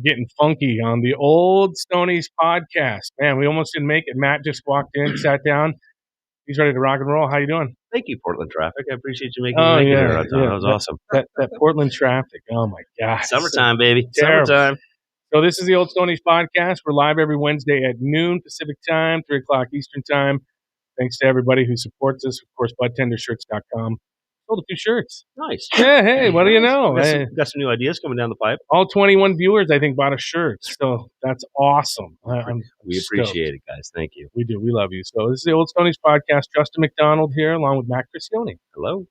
getting funky on the old Stoney's podcast. Man, we almost didn't make it. Matt just walked in, sat down. He's ready to rock and roll. How you doing? Thank you, Portland traffic. I appreciate you making me here. That was awesome. That Portland traffic. Oh, my gosh. Summertime, baby. Terrible. Summertime. So this is the old Stoney's podcast. We're live every Wednesday at noon Pacific time, 3 o'clock Eastern time. Thanks to everybody who supports us. Of course, budtendershirts.com. Sold a few shirts. Nice. Yeah, hey, what do you know? Got some new ideas coming down the pipe. All 21 viewers, I think, bought a shirt. So that's awesome. We appreciate it, guys. Thank you. We do. We love you. So this is the Old Stoney's podcast. Justin McDonald here, along with Matt Cristione. Hello.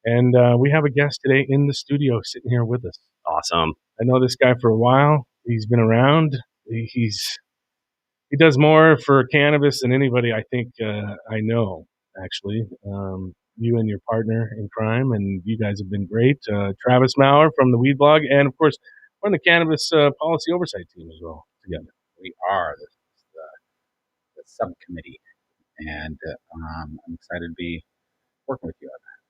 And we have a guest today in the studio sitting here with us. Awesome. I know this guy for a while. He's been around. He does more for cannabis than anybody I think I know, actually. You and your partner in crime, and you guys have been great. Travis Maurer from the Weed Blog, and of course, we're on the cannabis policy oversight team as well together. We are the subcommittee, and I'm excited to be working with you on that.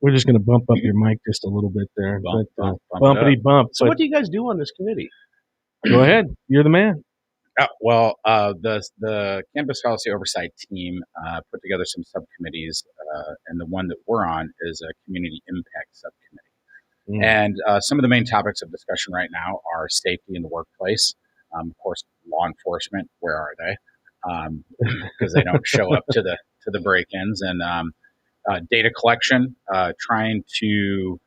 We're just going to bump up your mic just a little bit there. Bumpity bump. So what do you guys do on this committee? Go ahead. You're the man. The Cannabis Policy Oversight Team put together some subcommittees, and the one that we're on is a Community Impact Subcommittee. And some of the main topics of discussion right now are safety in the workplace. Of course, law enforcement, where are they? Because they don't show up to the break-ins. And data collection, trying to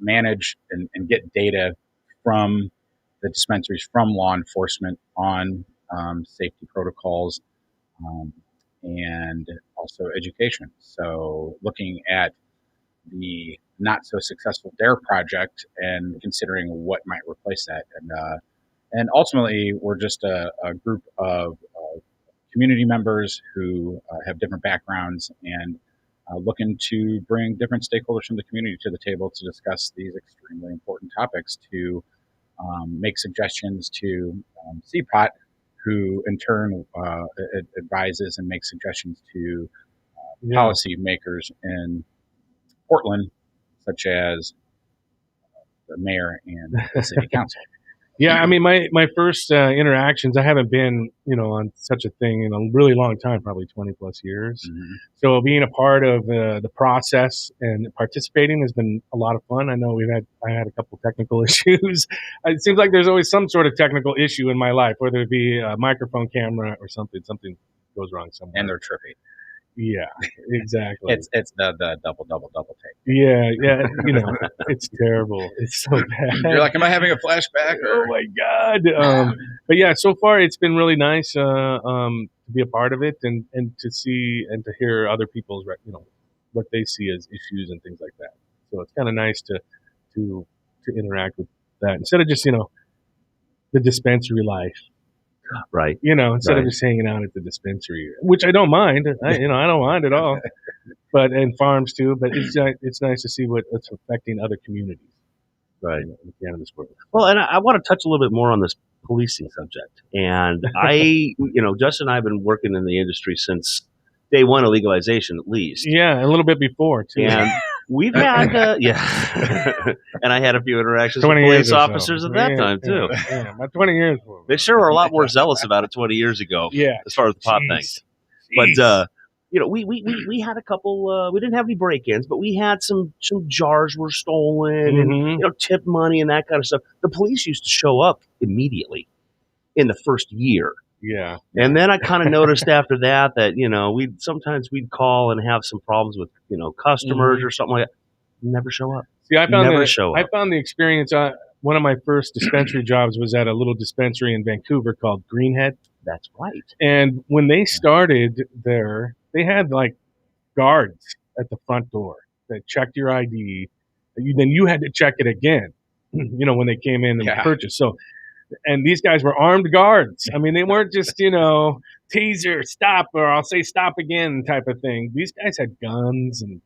manage and get data from the dispensaries, from law enforcement on safety protocols, and also education. So looking at the not so successful DARE project and considering what might replace that. And ultimately, we're just a group of community members who have different backgrounds and looking to bring different stakeholders from the community to the table to discuss these extremely important topics, to make suggestions to CPOT, who in turn advises and makes suggestions to policy makers in Portland, such as the mayor and the city council. Yeah, I mean, my first interactions, I haven't been, on such a thing in a really long time, probably 20 plus years. Mm-hmm. So being a part of the process and participating has been a lot of fun. I know I had a couple technical issues. It seems like there's always some sort of technical issue in my life, whether it be a microphone, camera, or something goes wrong somewhere. And they're trippy. Yeah, exactly. It's the double take. Yeah, it's terrible. It's so bad. You're like, am I having a flashback? Oh my God! But yeah, so far it's been really nice to be a part of it and to see and to hear other people's what they see as issues and things like that. So it's kind of nice to interact with that instead of just the dispensary life. Right. Instead of just hanging out at the dispensary, which I don't mind. I don't mind at all. And farms too. But it's nice to see what's affecting other communities. Right. In the cannabis world. Well, and I want to touch a little bit more on this policing subject. And Justin and I have been working in the industry since day one of legalization, at least. Yeah, a little bit before too. And we've had, and I had a few interactions with police officers at that time too. Yeah, about 20 years. They sure were a lot more zealous about it 20 years ago. Yeah, as far as the pot thing. But we had a couple. We didn't have any break-ins, but we had some jars were stolen and tip money and that kind of stuff. The police used to show up immediately in the first year. Yeah. And then I kind of noticed after that we'd call and have some problems with, customers or something like that. Never show up. See, I found the experience. One of my first dispensary jobs was at a little dispensary in Vancouver called Greenhead. That's right. And when they started there, they had like guards at the front door that checked your ID. Then you had to check it again, when they came in and purchased. So, and these guys were armed guards. I mean, they weren't just, taser, stop, or I'll say stop again type of thing. These guys had guns and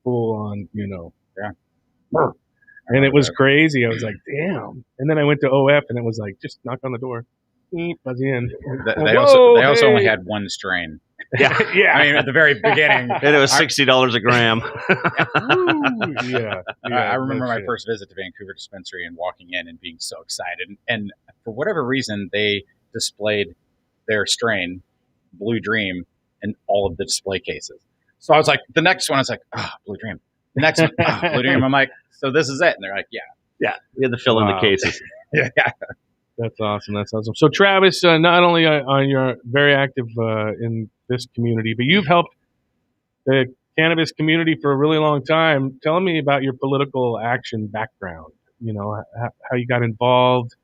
full on, And it was crazy. I was like, damn. And then I went to OF and it was like, just knock on the door. Buzzy in. They also only had one strain. Yeah. Yeah. I mean, at the very beginning. And it was $60 a gram. Yeah. I remember no my shit. first visit to Vancouver Dispensary and walking in and being so excited. And for whatever reason, they displayed their strain, Blue Dream, in all of the display cases. So I was like, the next one, I was like, Blue Dream. The next one, Blue Dream. I'm like, so this is it. And they're like, yeah. Yeah. We had to fill in the cases. Yeah. That's awesome. That's awesome. So, Travis, not only are you very active in this community, but you've helped the cannabis community for a really long time. Tell me about your political action background. You know, how you got involved.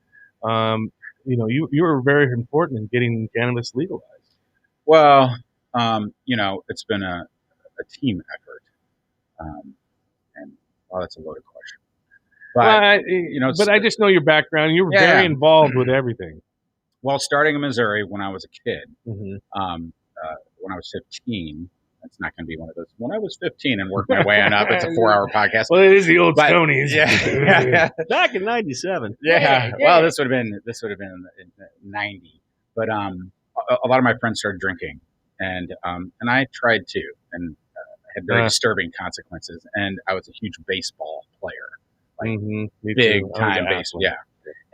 You were very important in getting cannabis legalized. Well, it's been a team effort. And that's a loaded question. But, but I just know your background. You were very involved with everything. Well, starting in Missouri when I was a kid, mm-hmm. When I was 15, that's not going to be one of those. When I was 15 and worked my way on up, it's a 4-hour podcast. Well, it is the old Stoney's. Yeah. Back in '97. Yeah. Well, this would have been in 90. But a lot of my friends started drinking, and I tried to, and had very disturbing consequences. And I was a huge baseball player, big time baseball. Yeah.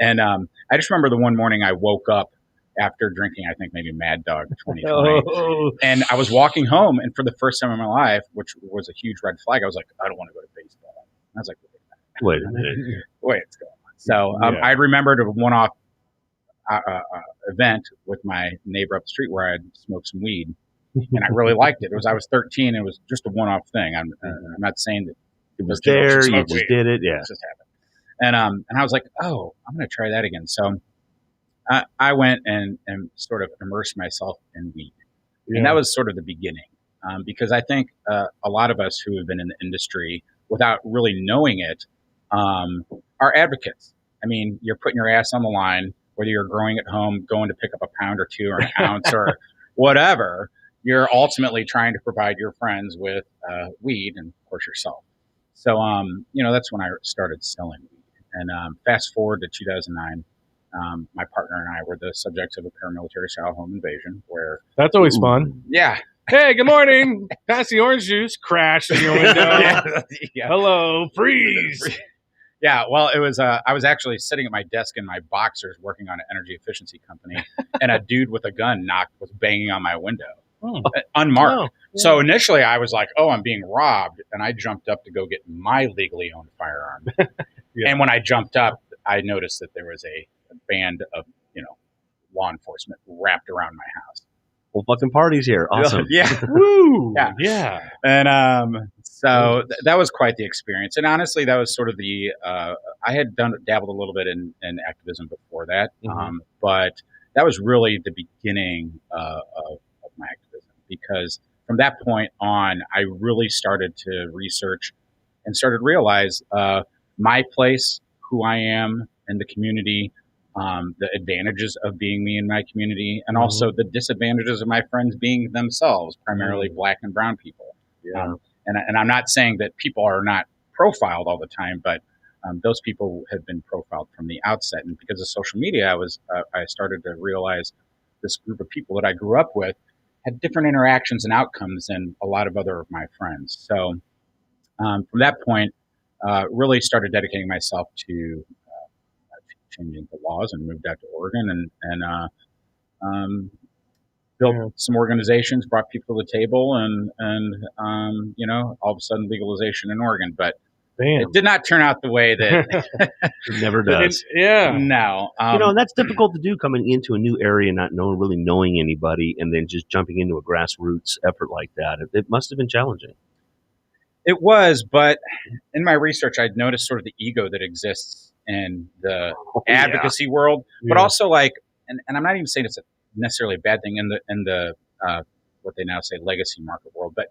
And I just remember the one morning I woke up after drinking, I think maybe Mad Dog 2020. And I was walking home, and for the first time in my life, which was a huge red flag, I was like, I don't want to go to baseball. And I was like, wait a minute. What's going on? So I remembered a one-off event with my neighbor up the street where I had smoked some weed, and I really liked it. I was 13, and it was just a one-off thing. I'm not saying that it was there, you just did it, yeah. It just happened. And I was like, oh, I'm going to try that again. So I went and sort of immersed myself in weed. Yeah. And that was sort of the beginning. Because I think a lot of us who have been in the industry without really knowing it are advocates. I mean, you're putting your ass on the line, whether you're growing at home, going to pick up a pound or two or an ounce or whatever. You're ultimately trying to provide your friends with weed and, of course, yourself. So, that's when I started selling weed. And fast forward to 2009, my partner and I were the subjects of a paramilitary-style home invasion where... That's always fun. Yeah. Hey, good morning. Pass the orange juice. Crash in your window. Yeah. Hello. Freeze. Yeah, well, it was. I was actually sitting at my desk in my boxers working on an energy efficiency company, and a dude with a gun was banging on my window, unmarked. Oh, yeah. So initially I was like, oh, I'm being robbed, and I jumped up to go get my legally owned firearm. Yeah. And when I jumped up, I noticed that there was a band of, law enforcement wrapped around my house. Well, fucking parties here. Awesome. Yeah. Woo. Yeah. And so that was quite the experience. And honestly, that was sort of I had dabbled a little bit in activism before that. But that was really the beginning of my activism, because from that point on, I really started to research and started to realize my place, who I am in the community, the advantages of being me in my community, and also the disadvantages of my friends being themselves, primarily Black and brown people. Yeah. And I'm not saying that people are not profiled all the time, but those people have been profiled from the outset. And because of social media, I started to realize this group of people that I grew up with had different interactions and outcomes than a lot of other of my friends. So from that point, really started dedicating myself to changing the laws, and moved out to Oregon and built some organizations, brought people to the table, and all of a sudden legalization in Oregon. But it did not turn out the way that it never does. No. And that's difficult to do, coming into a new area, not really knowing anybody, and then just jumping into a grassroots effort like that. It must have been challenging. It was, but in my research, I'd noticed sort of the ego that exists in the advocacy world, but also and I'm not even saying it's necessarily a bad thing in the what they now say legacy market world, but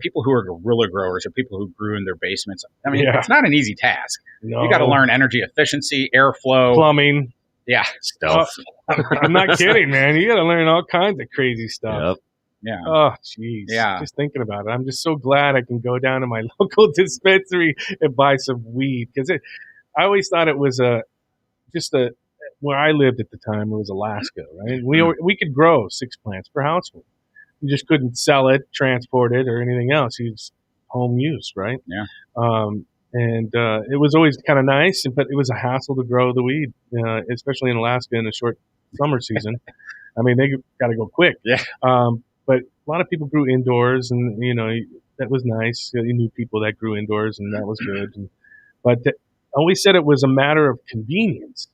people who are guerrilla growers or people who grew in their basements. I mean, it's not an easy task. No. You got to learn energy efficiency, airflow, plumbing, stuff. I'm not kidding, man. You got to learn all kinds of crazy stuff. Yep. Yeah. Oh, jeez. Yeah. Just thinking about it, I'm just so glad I can go down to my local dispensary and buy some weed, because I always thought it was where I lived at the time, it was Alaska, right? We could grow 6 plants per household. you just couldn't sell it, transport it, or anything else. It's home use, right? Yeah. And it was always kind of nice, but it was a hassle to grow the weed, especially in Alaska in a short summer season. I mean, they got to go quick. Yeah. But a lot of people grew indoors, and that was nice. You knew people that grew indoors, and that was good. But I always said it was a matter of convenience,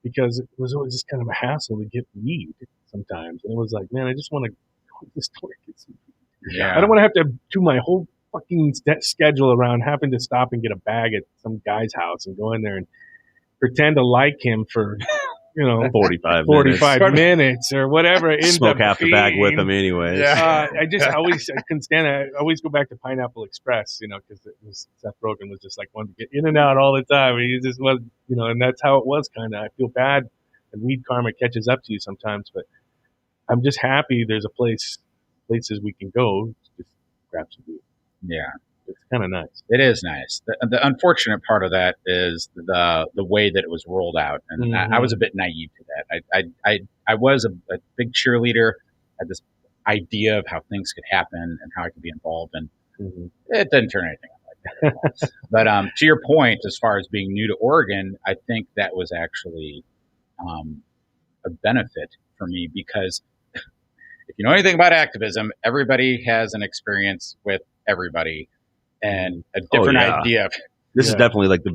because it was always just kind of a hassle to get weed sometimes. And it was like, man, I just want to go to the store and get some weed. Yeah. I don't want to have to do my whole fucking schedule around having to stop and get a bag at some guy's house and go in there and pretend to like him for 45 minutes or whatever. Smoke half the bag with them anyways. Yeah. I couldn't stand it. I always go back to Pineapple Express, because it was Seth Rogen was just like wanted to get in and out all the time. And he just was, and that's how it was kind of. I feel bad, and weed karma catches up to you sometimes, but I'm just happy there's places we can go to just grab some weed. Yeah. It's kind of nice. It is nice. The unfortunate part of that is the way that it was rolled out, and I was a bit naive to that. I was a big cheerleader. Had this idea of how things could happen and how I could be involved, and it didn't turn anything out like that. But to your point, as far as being new to Oregon, I think that was actually a benefit for me, because if you know anything about activism, everybody has an experience with everybody and a different idea. This is definitely like the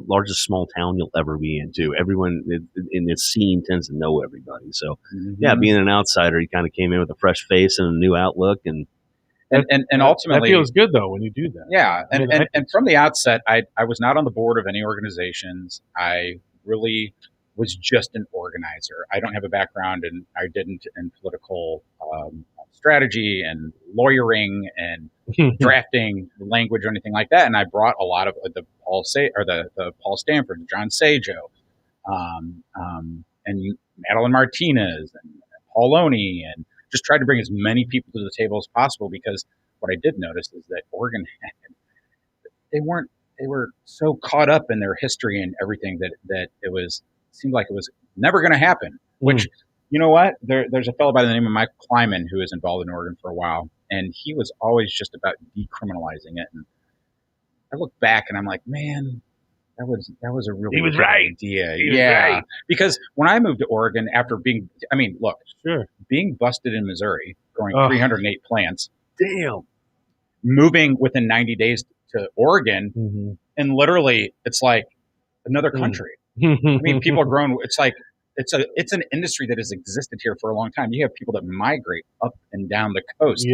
largest small town you'll ever be in, too. Everyone in this scene tends to know everybody. So, being an outsider, you kind of came in with a fresh face and a new outlook. And ultimately, that feels good, though, when you do that. Yeah. And from the outset, I was not on the board of any organizations. I really was just an organizer. I don't have a background, and I didn't in political strategy and lawyering and drafting language or anything like that. And I brought a lot of the Paul Stanford, John Sajo, and Madeline Martinez and Paul Oney, and just tried to bring as many people to the table as possible, because what I did notice is that Oregon they were so caught up in their history and everything that it seemed like it was never going to happen, which, you know what? There's a fellow by the name of Mike Kleiman who was involved in Oregon for a while, and he was always just about decriminalizing it. And I look back and I'm like, man, that was a really good idea. He was right. Because when I moved to Oregon after being busted in Missouri, growing 308 plants, moving within 90 days to Oregon, and literally it's like another country. I mean, people are grown. It's like it's an industry that has existed here for a long time. You have people that migrate up and down the coast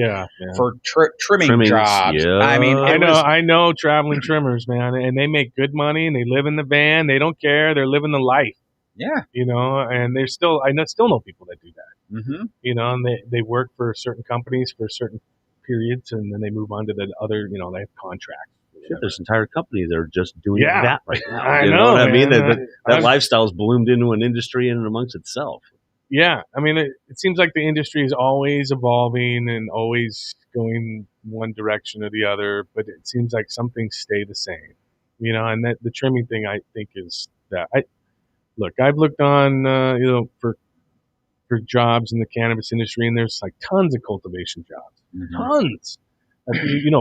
for trimming jobs. Yeah. I mean, I know traveling trimmers, man, and they make good money, and they live in the van. They don't care. They're living the life. Yeah. And I still know people that do that. And they work for certain companies for certain periods, and then they move on to the other, they have contracts. There's entire companies that are just doing that right now. I know what I mean? That lifestyle's bloomed into an industry in and amongst itself. Yeah. I mean, it seems like the industry is always evolving and always going one direction or the other, but it seems like some things stay the same, and that the trimming thing, I think, is that. I've looked on, for jobs in the cannabis industry, and there's like tons of cultivation jobs, tons.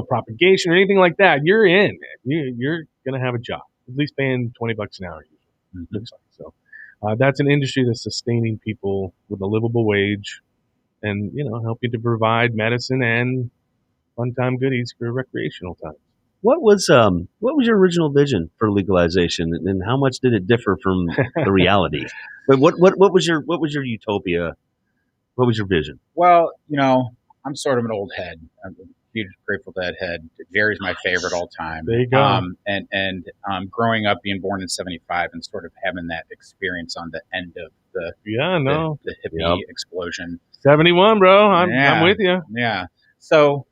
Propagation or anything like that, you're in it. You're going to have a job, at least paying $20 an hour. Looks like. So that's an industry that's sustaining people with a livable wage, and helping to provide medicine and fun time goodies for recreational time. What was your original vision for legalization, and how much did it differ from the reality? But what was your utopia? What was your vision? Well, I'm sort of an old head. I'm a huge Grateful Dead head. Jerry's my favorite all time. There you go. And growing up, being born in '75, and sort of having that experience on the end of the hippie explosion. 71, bro. I'm with you. Yeah. So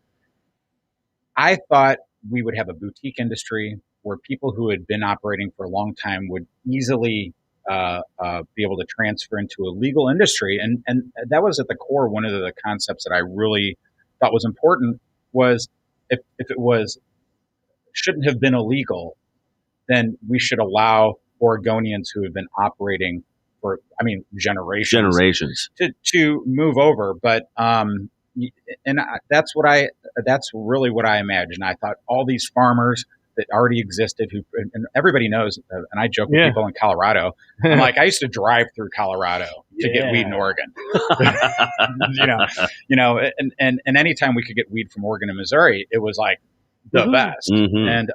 I thought we would have a boutique industry where people who had been operating for a long time would easily be able to transfer into a legal industry. And that was at the core. One of the concepts that I really thought was important was if it shouldn't have been illegal, then we should allow Oregonians who have been operating generations to move over. But that's really what I imagined. I thought all these farmers that already existed, and everybody knows, and I joke with people in Colorado. I'm like, I used to drive through Colorado to get weed in Oregon. And anytime we could get weed from Oregon and Missouri, it was like the best. And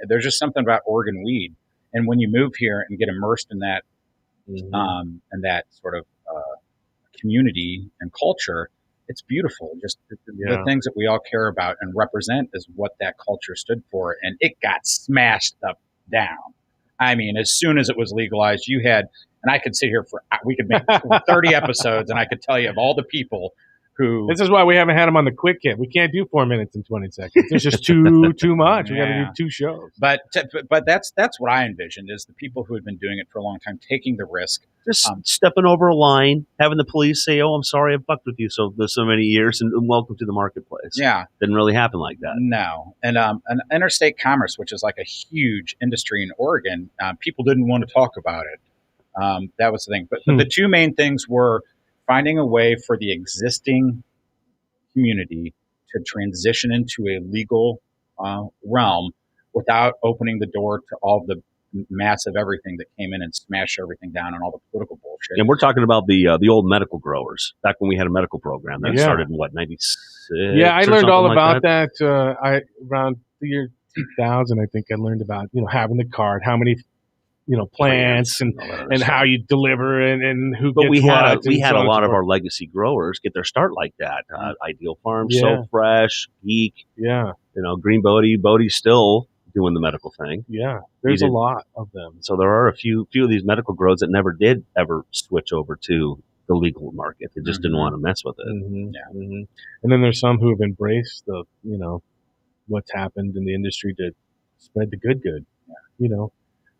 there's just something about Oregon weed. And when you move here and get immersed in that, and that sort of community and culture, it's beautiful. Just the things that we all care about and represent is what that culture stood for. And it got smashed up down. I mean, as soon as it was legalized, you had, and I could sit here we could make 30 episodes and I could tell you of all the people who. This is why we haven't had them on the quick hit. We can't do 4 minutes and 20 seconds. It's just too much. We got to do 2 shows. But that's what I envisioned is the people who had been doing it for a long time, taking the risk. Just stepping over a line, having the police say, "Oh, I'm sorry, I fucked with you so many years, and welcome to the marketplace." Yeah, didn't really happen like that. No, and interstate commerce, which is like a huge industry in Oregon, people didn't want to talk about it. That was the thing. But the 2 main things were finding a way for the existing community to transition into a legal realm without opening the door to all the massive everything that came in and smashed everything down and all the political bullshit. And we're talking about the old medical growers back when we had a medical program that started in what, 96? Yeah, I learned all about that. Around the year 2000, I think I learned about having the card, how many plants and how you deliver and who. But we had a lot of our legacy growers get their start like that. Ideal Farms, So Fresh, Geek, Green Bodie's still doing the medical thing. Yeah, there's a lot of them. So there are a few of these medical grows that never did ever switch over to the legal market. They just didn't want to mess with it. And then there's some who have embraced the what's happened in the industry to spread the good.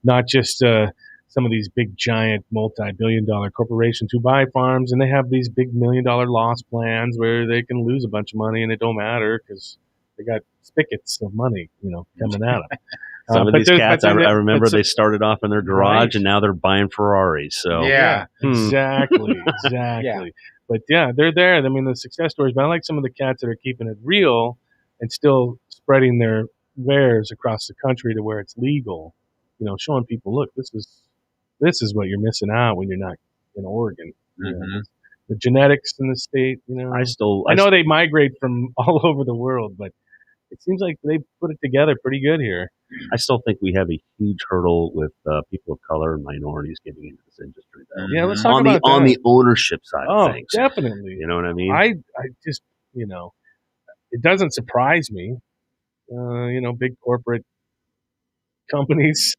Not just some of these big giant multi-billion-dollar corporations who buy farms and they have these big $1 million loss plans where they can lose a bunch of money and it don't matter because they got spigots of money, coming at them. Some of these cats, I remember they started off in their garage and now they're buying Ferraris. So exactly. But they're there. I mean, the success stories. But I like some of the cats that are keeping it real and still spreading their wares across the country to where it's legal. Showing people, look, this is what you're missing out when you're not in Oregon. The genetics in the state. I know they migrate from all over the world, but it seems like they put it together pretty good here. I still think we have a huge hurdle with people of color and minorities getting into this industry. Though. Yeah, let's talk about that. On the ownership side of things. Definitely. You know what I mean? I just, it doesn't surprise me. Big corporate companies,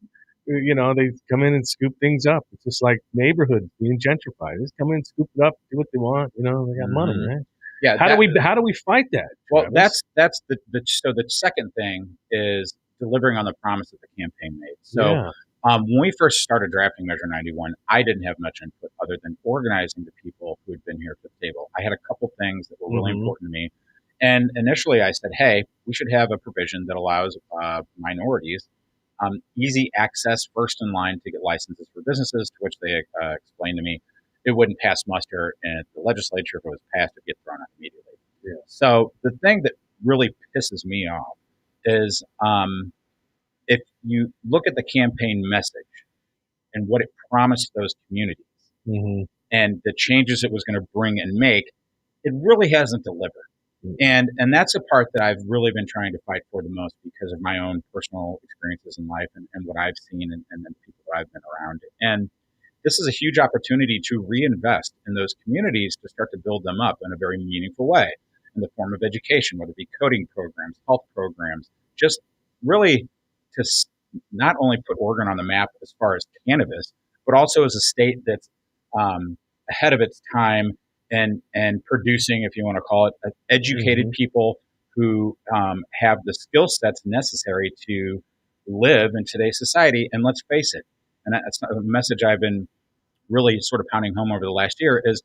they come in and scoop things up. It's just like neighborhoods being gentrified. They just come in, scoop it up, do what they want. They got money, right? Yeah. How do we fight that? Well, Travis? that's the second thing is delivering on the promise that the campaign made. So when we first started drafting Measure 91, I didn't have much input other than organizing the people who had been here at the table. I had a couple things that were really important to me. And initially I said, hey, we should have a provision that allows minorities easy access, first in line to get licenses for businesses, to which they explained to me it wouldn't pass muster in the legislature. If it was passed, it'd get thrown out immediately. Yeah. So the thing that really pisses me off is if you look at the campaign message and what it promised those communities and the changes it was going to bring and make, it really hasn't delivered. And that's a part that I've really been trying to fight for the most because of my own personal experiences in life and what I've seen and the people that I've been around. And this is a huge opportunity to reinvest in those communities to start to build them up in a very meaningful way in the form of education, whether it be coding programs, health programs, just really to not only put Oregon on the map as far as cannabis, but also as a state that's ahead of its time and producing, if you want to call it, educated people who have the skill sets necessary to live in today's society. And let's face it, and that's a message I've been really sort of pounding home over the last year, is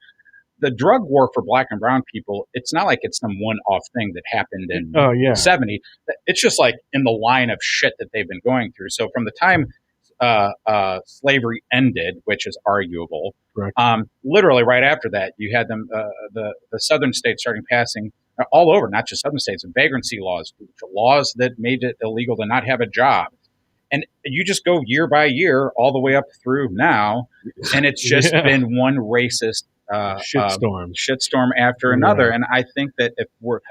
the drug war for Black and brown people. It's not like it's some one-off thing that happened in the 70s. It's just like in the line of shit that they've been going through. So from the time slavery ended, which is arguable, Correct. Literally right after that, you had them the southern states starting passing all over, not just southern states, vagrancy laws that made it illegal to not have a job. And you just go year by year all the way up through now, and it's just been one racist shitstorm after another. And I think that if we're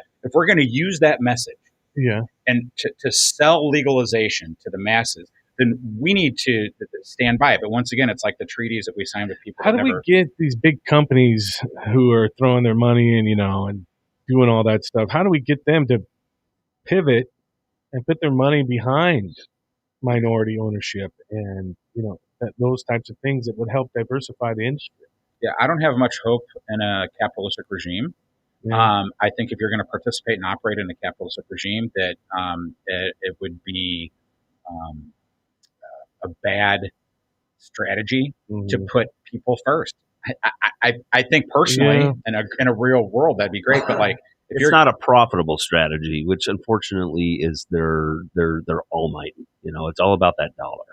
going to use that message, and to sell legalization to the masses, then we need to stand by it. But once again, it's like the treaties that we signed with people. How do we get these big companies who are throwing their money in, and doing all that stuff? How do we get them to pivot and put their money behind minority ownership and, those types of things that would help diversify the industry? Yeah, I don't have much hope in a capitalistic regime. Yeah. I think if you're going to participate and operate in a capitalistic regime, that it would be a bad strategy to put people first. I think personally, in a real world, that'd be great. But like, it's not a profitable strategy, which unfortunately is their almighty. It's all about that dollar.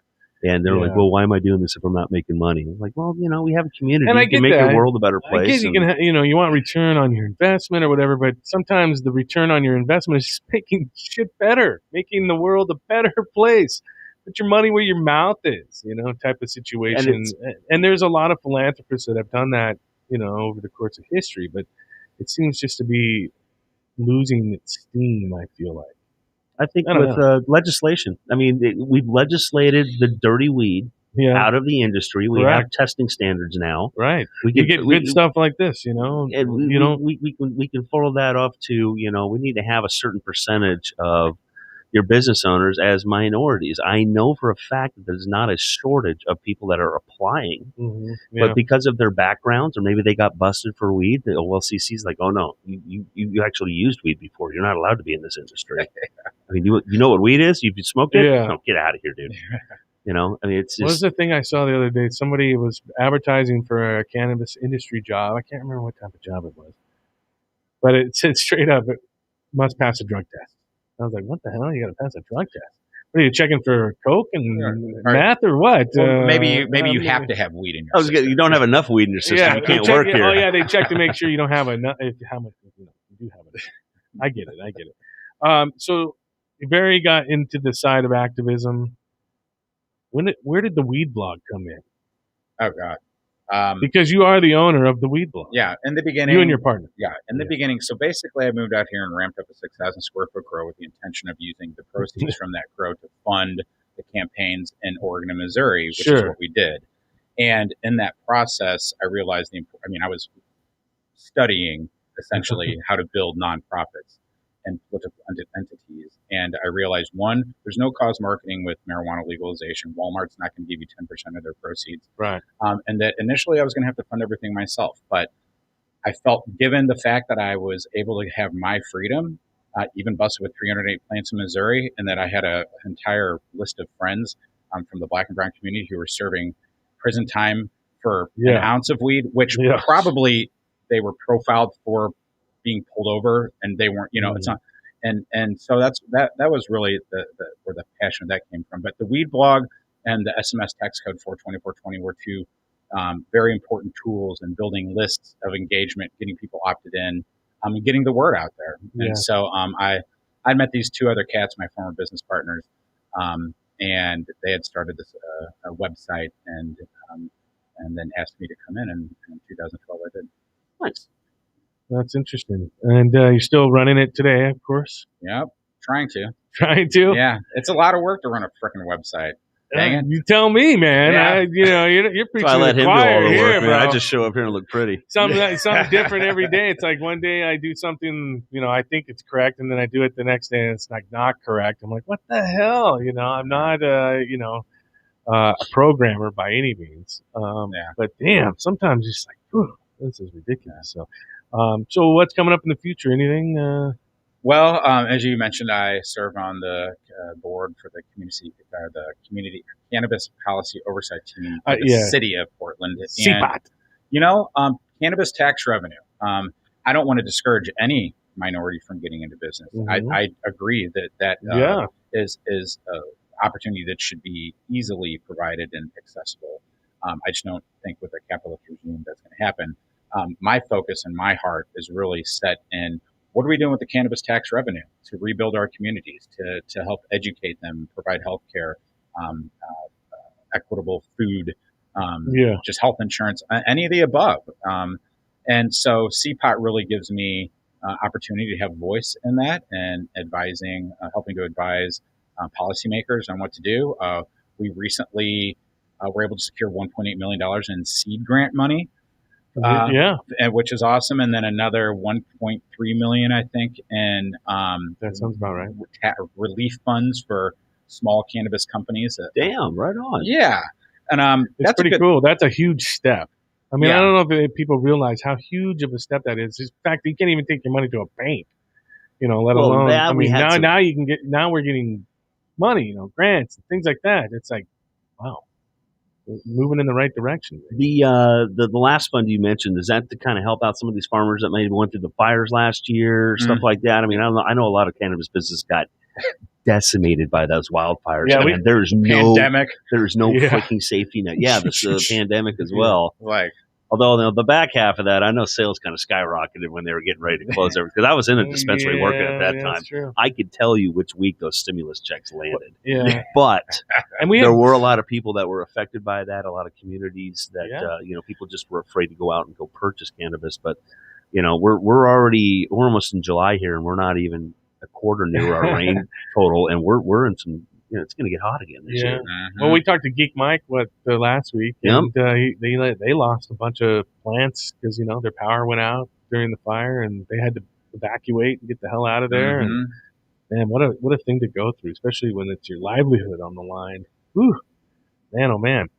And they're like, well, why am I doing this if I'm not making money? I'm like, well, we have a community. And you can make your world a better place. I guess you can, you want return on your investment or whatever, but sometimes the return on your investment is just making shit better, making the world a better place. Put your money where your mouth is, type of situation. And there's a lot of philanthropists that have done that, over the course of history, but it seems just to be losing its steam, I feel like. I think with legislation, we've legislated the dirty weed out of the industry. We have testing standards now. Right. We get good stuff like this, And we can follow that off to, we need to have a certain percentage of your business owners as minorities. I know for a fact that there's not a shortage of people that are applying, but because of their backgrounds, or maybe they got busted for weed, the OLCC is like, oh no, you actually used weed before. You're not allowed to be in this industry. You know what weed is? You've smoked it? Yeah. No, get out of here, dude. It's just... What was the thing I saw the other day? Somebody was advertising for a cannabis industry job. I can't remember what type of job it was. But it said straight up, it must pass a drug test. I was like, what the hell? You got to pass a drug test. What are you checking for coke and meth or what? Well, maybe you have to have weed in your system. You don't have enough weed in your system. Yeah, you can't work here. Oh, yeah, they check to make sure you don't have enough. How much you do have it. I get it. So Barry got into the side of activism. Where did the weed blog come in? Oh, God. Because you are the owner of the weed blog. Yeah, in the beginning. You and your partner. Yeah, in the beginning. So basically, I moved out here and ramped up a 6,000 square foot grow with the intention of using the proceeds from that grow to fund the campaigns in Oregon and Missouri, which is what we did. And in that process, I realized I was studying essentially how to build nonprofits and political entities. And I realized, one, there's no cause marketing with marijuana legalization. Walmart's not going to give you 10% of their proceeds. Right. And that initially I was going to have to fund everything myself. But I felt, given the fact that I was able to have my freedom, even busted with 308 plants in Missouri, and that I had an entire list of friends from the Black and brown community who were serving prison time for an ounce of weed, which probably they were profiled for being pulled over, and they weren't, it's not, and so that was really where the passion of that came from. But the weed blog and the SMS text code 42420 were two very important tools in building lists of engagement, getting people opted in, and getting the word out there. And so I met these two other cats, my former business partners, and they had started this a website, and then asked me to come in 2012. I did. Nice. That's interesting. And you're still running it today, of course? Yep. Trying to. Trying to? Yeah. It's a lot of work to run a freaking website. Dang it. You tell me, man. Yeah. You're preaching so I let the him do choir all the here, work, bro. man. I just show up here and look pretty. Something different every day. It's like one day I do something, I think it's correct, and then I do it the next day and it's like not correct. I'm like, what the hell? I'm not, a programmer by any means. But damn, sometimes it's like, whew, this is ridiculous. So what's coming up in the future? Anything? Well, as you mentioned, I serve on the board for the community cannabis policy oversight team for the city of Portland. And, cannabis tax revenue. I don't want to discourage any minority from getting into business. I agree that is opportunity that should be easily provided and accessible. I just don't think with a capitalist regime that's going to happen. My focus and my heart is really set in what are we doing with the cannabis tax revenue to rebuild our communities, to help educate them, provide health care, equitable food, just health insurance, any of the above. And so CPOT really gives me opportunity to have voice in that and advising, helping to advise policymakers on what to do. We recently were able to secure $1.8 million in seed grant money, which is awesome. And then another $1.3 million, I think, in that sounds about right. Relief funds for small cannabis companies. Damn, right on. Yeah. And that's pretty cool. That's a huge step. I mean, I don't know if people realize how huge of a step that is. In fact, you can't even take your money to a bank, let alone. I mean, now you can get. Now we're getting money, grants and things like that. It's like, wow, we're moving in the right direction. The last fund you mentioned, is that to kind of help out some of these farmers that maybe went through the fires last year, stuff like that? I mean, I know a lot of cannabis business got decimated by those wildfires. Yeah, there's no pandemic. There's no freaking safety net. Yeah, the pandemic as well. Like, although the back half of that, I know sales kind of skyrocketed when they were getting ready to close everything. Because I was in a dispensary working at that time. True. I could tell you which week those stimulus checks landed. Yeah, but there were a lot of people that were affected by that. A lot of communities that people just were afraid to go out and go purchase cannabis. But we're almost in July here, and we're not even a quarter near our rain total, and we're in some. It's going to get hot again this year. Well, we talked to Geek Mike last week, and they lost a bunch of plants because their power went out during the fire, and they had to evacuate and get the hell out of there. And man, what a thing to go through, especially when it's your livelihood on the line. Whew. Man, oh man.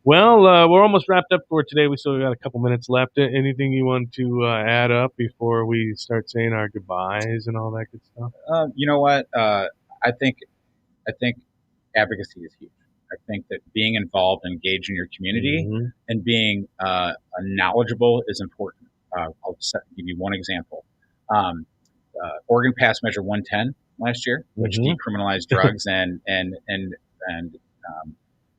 Well, we're almost wrapped up for today. We still got a couple minutes left. Anything you want to add up before we start saying our goodbyes and all that good stuff? You know what? I think advocacy is huge. I think that being involved, engaged in your community, and being knowledgeable is important. I'll give you one example. Oregon passed Measure 110 last year, which decriminalized drugs, and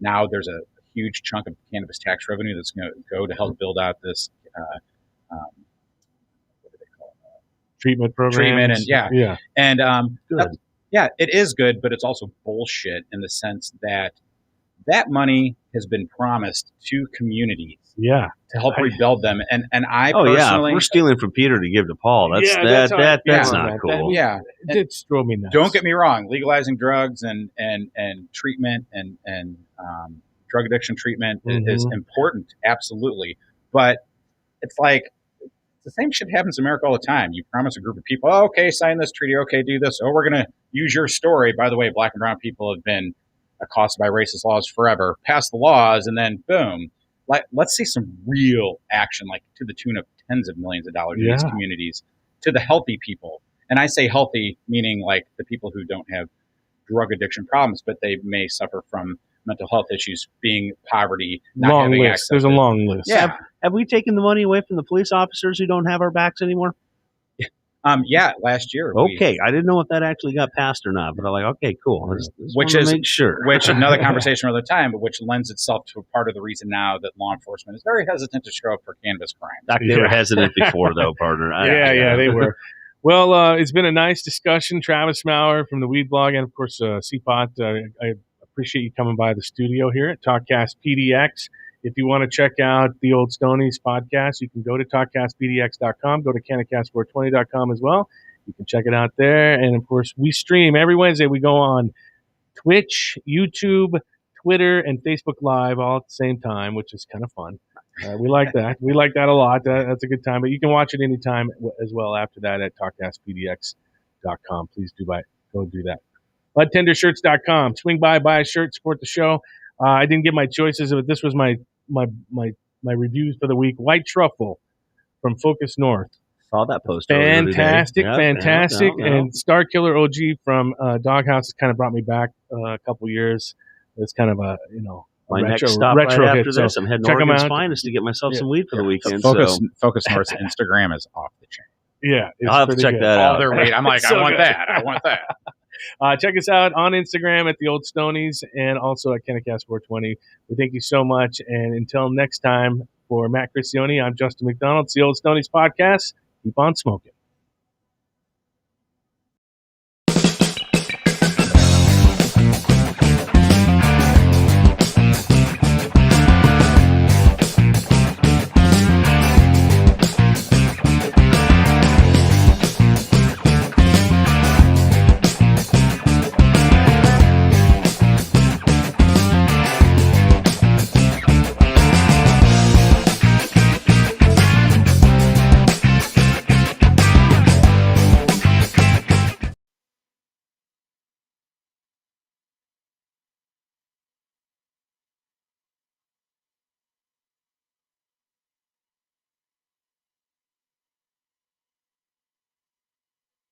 now there's a huge chunk of cannabis tax revenue that's going to go to help build out this what do they call it? Treatment program. And it is good, but it's also bullshit in the sense that money has been promised to communities to help rebuild them. And I personally... if we're stealing from Peter to give to Paul, that's not cool. It drove me nuts. Don't get me wrong. Legalizing drugs and treatment and drug addiction treatment is important, absolutely. But it's like, the same shit happens in America all the time. You promise a group of people, okay, sign this treaty, okay, do this. Oh, we're going to use your story. By the way, black and brown people have been accosted by racist laws forever. Pass the laws, and then boom. Let's see some real action, like to the tune of tens of millions of dollars in these communities, to the healthy people. And I say healthy, meaning like the people who don't have drug addiction problems, but they may suffer from mental health issues, being poverty, not having access. There's a long list. Yeah. Have we taken the money away from the police officers who don't have our backs anymore? Last year. Okay, I didn't know if that actually got passed or not, but I'm like, okay, cool. Which is make sure. Which another conversation another time, but which lends itself to a part of the reason now that law enforcement is very hesitant to show up for cannabis crimes. They were hesitant before, though, partner. They were. Well, it's been a nice discussion. Travis Maurer from the Weed Blog, and of course, CPOT. I appreciate you coming by the studio here at Talkcast PDX. If you want to check out the old Stoney's podcast, you can go to talkcastpdx.com, go to canacast420.com as well. You can check it out there. And, of course, we stream every Wednesday. We go on Twitch, YouTube, Twitter, and Facebook Live all at the same time, which is kind of fun. We like that. We like that a lot. That's a good time. But you can watch it anytime as well after that at talkcastpdx.com. Please go do that. BudTenderShirts.com. Swing by, buy a shirt, support the show. I didn't get my choices, but this was my reviews for the week. White Truffle from Focus North. Saw that post. Fantastic. And Star Killer OG from Doghouse has kind of brought me back a couple years. It's kind of a my retro, next stop retro right hit. after this. I'm heading to Oregon's Finest to get myself some weed for the weekend. Focus North's Instagram is off the chain. Yeah, I'll have to check that out. I'm like, I want that. Check us out on Instagram at the Old Stonies and also at KenneCast420. We thank you so much. And until next time, for Matt Cristione, I'm Justin McDonald. It's the Old Stonies podcast. Keep on smoking.